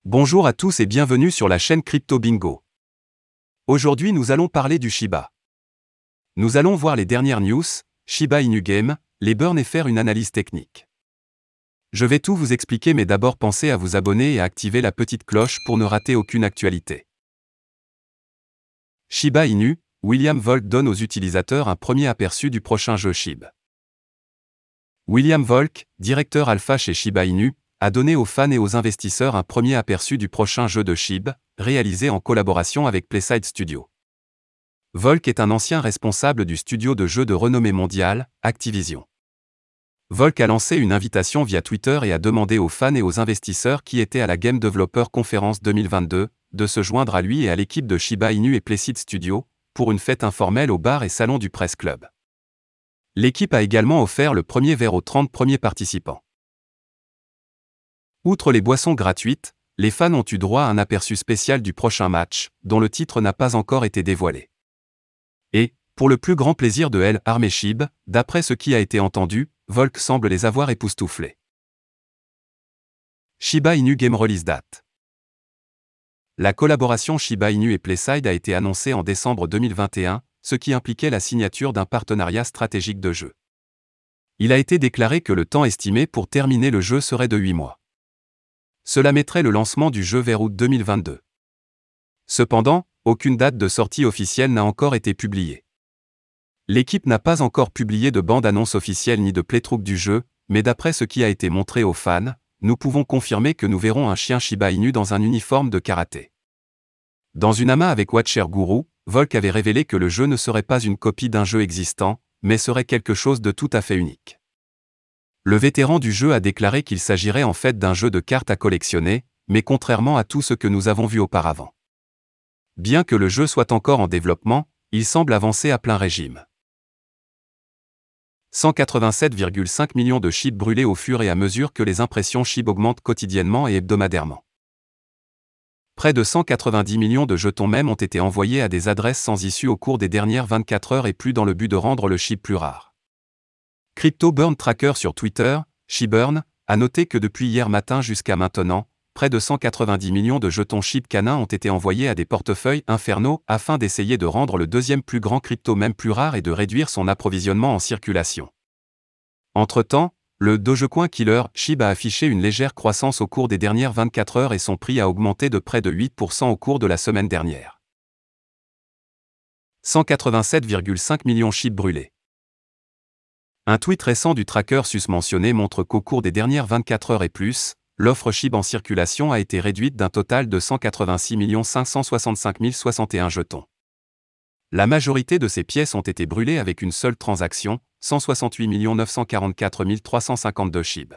Bonjour à tous et bienvenue sur la chaîne Crypto Bingo. Aujourd'hui nous allons parler du Shiba. Nous allons voir les dernières news, Shiba Inu Game, les burns et faire une analyse technique. Je vais tout vous expliquer mais d'abord pensez à vous abonner et à activer la petite cloche pour ne rater aucune actualité. Shiba Inu, William Volk donne aux utilisateurs un premier aperçu du prochain jeu SHIB. William Volk, directeur alpha chez Shiba Inu, a donné aux fans et aux investisseurs un premier aperçu du prochain jeu de SHIB, réalisé en collaboration avec PlaySide Studio. Volk est un ancien responsable du studio de jeux de renommée mondiale, Activision. Volk a lancé une invitation via Twitter et a demandé aux fans et aux investisseurs qui étaient à la Game Developer Conference 2022 de se joindre à lui et à l'équipe de Shiba Inu et PlaySide Studio pour une fête informelle au bar et salon du Press Club. L'équipe a également offert le premier verre aux 30 premiers participants. Outre les boissons gratuites, les fans ont eu droit à un aperçu spécial du prochain match, dont le titre n'a pas encore été dévoilé. Et, pour le plus grand plaisir de El Armée SHIB, d'après ce qui a été entendu, Volk semble les avoir époustouflés. Shiba Inu Game Release Date. La collaboration Shiba Inu et PlaySide a été annoncée en décembre 2021, ce qui impliquait la signature d'un partenariat stratégique de jeu. Il a été déclaré que le temps estimé pour terminer le jeu serait de 8 mois. Cela mettrait le lancement du jeu vers août 2022. Cependant, aucune date de sortie officielle n'a encore été publiée. L'équipe n'a pas encore publié de bande-annonce officielle ni de playthrough du jeu, mais d'après ce qui a été montré aux fans, nous pouvons confirmer que nous verrons un chien Shiba Inu dans un uniforme de karaté. Dans une AMA avec Watcher Guru, Volk avait révélé que le jeu ne serait pas une copie d'un jeu existant, mais serait quelque chose de tout à fait unique. Le vétéran du jeu a déclaré qu'il s'agirait en fait d'un jeu de cartes à collectionner, mais contrairement à tout ce que nous avons vu auparavant. Bien que le jeu soit encore en développement, il semble avancer à plein régime. 187,5 millions de SHIB brûlés au fur et à mesure que les impressions SHIB augmentent quotidiennement et hebdomadairement. Près de 190 millions de jetons même ont été envoyés à des adresses sans issue au cours des dernières 24 heures et plus dans le but de rendre le SHIB plus rare. Crypto Burn Tracker sur Twitter, SHIBurn, a noté que depuis hier matin jusqu'à maintenant, près de 190 millions de jetons SHIB canins ont été envoyés à des portefeuilles infernaux afin d'essayer de rendre le deuxième plus grand crypto même plus rare et de réduire son approvisionnement en circulation. Entre-temps, le Dogecoin Killer SHIB a affiché une légère croissance au cours des dernières 24 heures et son prix a augmenté de près de 8% au cours de la semaine dernière. 187,5 millions SHIB brûlés. Un tweet récent du tracker susmentionné montre qu'au cours des dernières 24 heures et plus, l'offre SHIB en circulation a été réduite d'un total de 186 565 061 jetons. La majorité de ces pièces ont été brûlées avec une seule transaction, 168 944 352 SHIB.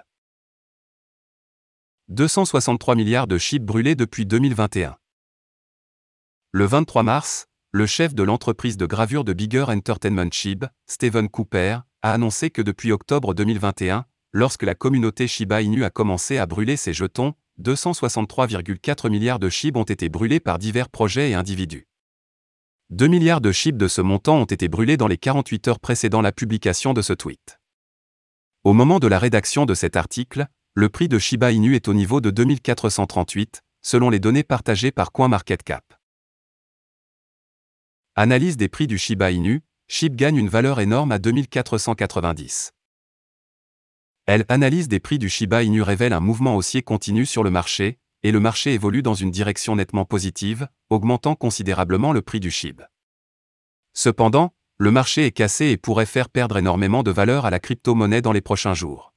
263 milliards de SHIB brûlés depuis 2021. Le 23 mars, le chef de l'entreprise de gravure de Bigger Entertainment SHIB, Stephen Cooper, a annoncé que depuis octobre 2021, lorsque la communauté Shiba Inu a commencé à brûler ses jetons, 263,4 milliards de SHIB ont été brûlés par divers projets et individus. 2 milliards de SHIB de ce montant ont été brûlés dans les 48 heures précédant la publication de ce tweet. Au moment de la rédaction de cet article, le prix de Shiba Inu est au niveau de 2438, selon les données partagées par CoinMarketCap. Analyse des prix du Shiba Inu, SHIB gagne une valeur énorme à 2490. L'analyse des prix du Shiba Inu révèle un mouvement haussier continu sur le marché, et le marché évolue dans une direction nettement positive, augmentant considérablement le prix du SHIB. Cependant, le marché est cassé et pourrait faire perdre énormément de valeur à la crypto-monnaie dans les prochains jours.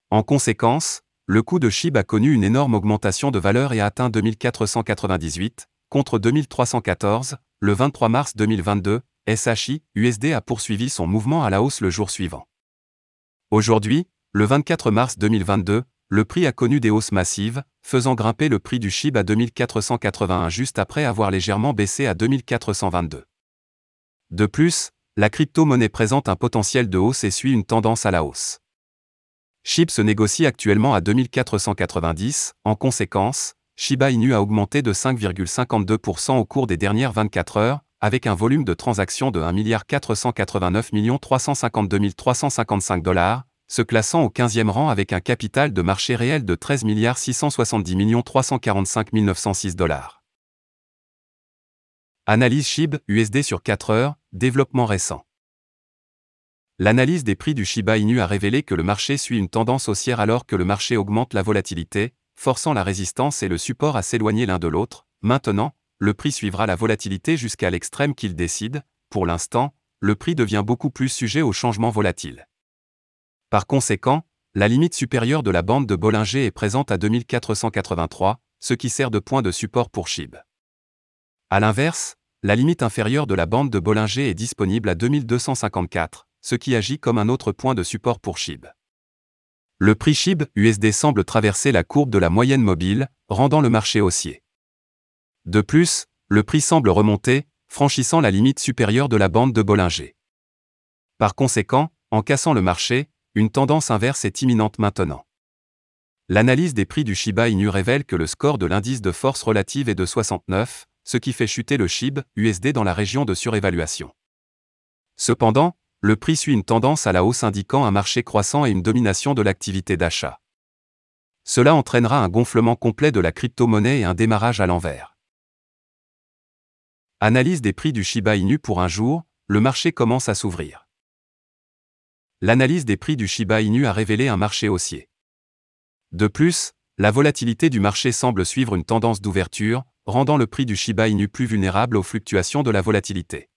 En conséquence, le coût de SHIB a connu une énorme augmentation de valeur et a atteint 2498, contre 2314, le 23 mars 2022, SHI-USD a poursuivi son mouvement à la hausse le jour suivant. Aujourd'hui, le 24 mars 2022, le prix a connu des hausses massives, faisant grimper le prix du SHIB à 2481 juste après avoir légèrement baissé à 2422. De plus, la crypto-monnaie présente un potentiel de hausse et suit une tendance à la hausse. SHIB se négocie actuellement à 2490, en conséquence, Shiba Inu a augmenté de 5,52% au cours des dernières 24 heures, avec un volume de transactions de 1 489 352 355 $, se classant au 15e rang avec un capital de marché réel de 13 670 345 906 $. Analyse SHIB USD sur 4 heures, développement récent. L'analyse des prix du Shiba Inu a révélé que le marché suit une tendance haussière alors que le marché augmente la volatilité, forçant la résistance et le support à s'éloigner l'un de l'autre. Maintenant, le prix suivra la volatilité jusqu'à l'extrême qu'il décide. Pour l'instant, le prix devient beaucoup plus sujet aux changements volatiles. Par conséquent, la limite supérieure de la bande de Bollinger est présente à 2483, ce qui sert de point de support pour SHIB. A l'inverse, la limite inférieure de la bande de Bollinger est disponible à 2254, ce qui agit comme un autre point de support pour SHIB. Le prix SHIB USD semble traverser la courbe de la moyenne mobile, rendant le marché haussier. De plus, le prix semble remonter, franchissant la limite supérieure de la bande de Bollinger. Par conséquent, en cassant le marché, une tendance inverse est imminente maintenant. L'analyse des prix du Shiba Inu révèle que le score de l'indice de force relative est de 69, ce qui fait chuter le SHIB USD dans la région de surévaluation. Cependant, le prix suit une tendance à la hausse indiquant un marché croissant et une domination de l'activité d'achat. Cela entraînera un gonflement complet de la crypto-monnaie et un démarrage à l'envers. Analyse des prix du Shiba Inu pour un jour, le marché commence à s'ouvrir. L'analyse des prix du Shiba Inu a révélé un marché haussier. De plus, la volatilité du marché semble suivre une tendance d'ouverture, rendant le prix du Shiba Inu plus vulnérable aux fluctuations de la volatilité.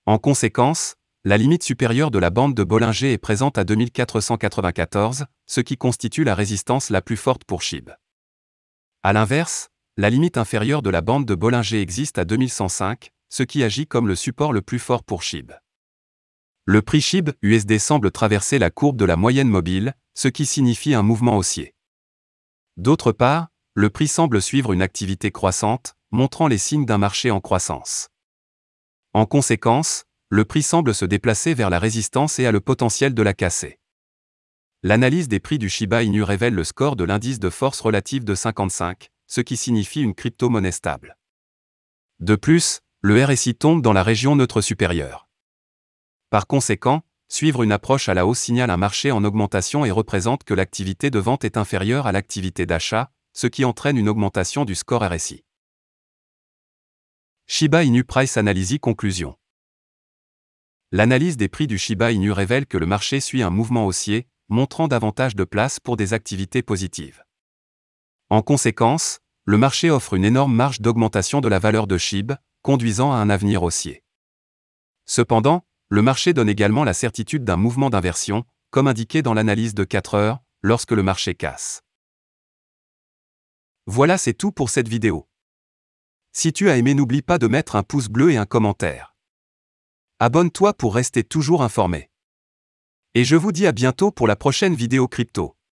En conséquence, la limite supérieure de la bande de Bollinger est présente à 2494, ce qui constitue la résistance la plus forte pour SHIB. A l'inverse, la limite inférieure de la bande de Bollinger existe à 2105, ce qui agit comme le support le plus fort pour SHIB. Le prix SHIB USD semble traverser la courbe de la moyenne mobile, ce qui signifie un mouvement haussier. D'autre part, le prix semble suivre une activité croissante, montrant les signes d'un marché en croissance. En conséquence, le prix semble se déplacer vers la résistance et a le potentiel de la casser. L'analyse des prix du Shiba Inu révèle le score de l'indice de force relative de 55, ce qui signifie une crypto-monnaie stable. De plus, le RSI tombe dans la région neutre supérieure. Par conséquent, suivre une approche à la hausse signale un marché en augmentation et représente que l'activité de vente est inférieure à l'activité d'achat, ce qui entraîne une augmentation du score RSI. Shiba Inu Price Analysis Conclusion. L'analyse des prix du Shiba Inu révèle que le marché suit un mouvement haussier, montrant davantage de place pour des activités positives. En conséquence, le marché offre une énorme marge d'augmentation de la valeur de SHIB, conduisant à un avenir haussier. Cependant, le marché donne également la certitude d'un mouvement d'inversion, comme indiqué dans l'analyse de 4 heures, lorsque le marché casse. Voilà, c'est tout pour cette vidéo. Si tu as aimé, n'oublie pas de mettre un pouce bleu et un commentaire. Abonne-toi pour rester toujours informé. Et je vous dis à bientôt pour la prochaine vidéo crypto.